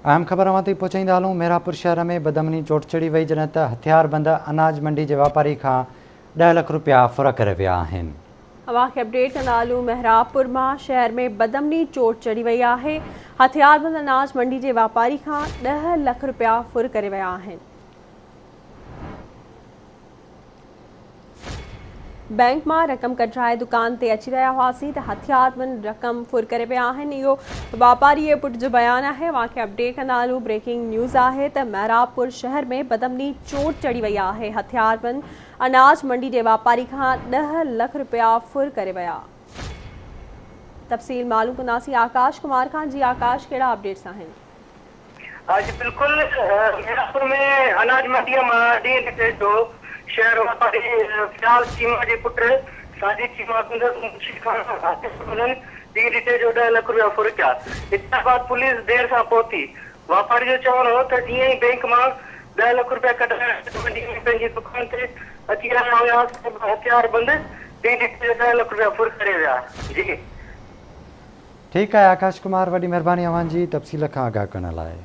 अहम ख़बर अवां ताईं पहुचाईंदा हलूं। मेहरापुर शहर में बदमनी चोट चढ़ी वई जॾहिं त हथियारबंद अनाज मंडी के वापारी खां 10 लाख रुपया फुर करे विया आहिनि। अवां खे अपडेट कंदा हलूं। मेहरापुर मां शहर में बदमनी चोट चढ़ी वई आहे। हथियारबंद अनाज मंडी के वापारी खां 10 लाख रुपया फुर करे विया आहिनि। बैंक में रक़म कढाए दुकान ते अची रहा हुआसीं त हथियारबंद रक़म फुर करे विया आहिनि। इहो वापारी जे पुट जो बयान आहे। अवां खे अपडेट कंदा हलूं। ब्रेकिंग न्यूज़ आहे त मेहरापुर शहर में बदमनी चोट चढ़ी वई आहे। हथियारबंद अनाज मंडी के वापारी खां 10 लाख रुपया फुर करे विया। तफ़सील मालूम कंदासीं आकाश कुमार खां। जी आकाश, कहिड़ा अपडेट्स आहिनि? आज बिल्कुल मेहरापुर में अनाज मंडी में जो शहर वापारी फिलहाल चीमा के पुट साजिद चीमा जो 10 लाख रुपया फुर किया। इतना बाद पुलिस देर से पहुंची। वापारी जो चवण हो तो जीअं ही बैंक में 10 लाख रुपया कढाए मंडी में पंहिंजी दुकान ते अची रहा हुआ। हथियारबंद 10 लाख रुपया फुर करे विया। जी ठीक है आकाश कुमार, वॾी महिरबानी अवां जी तफ़सील खां आगाह करण लाइ।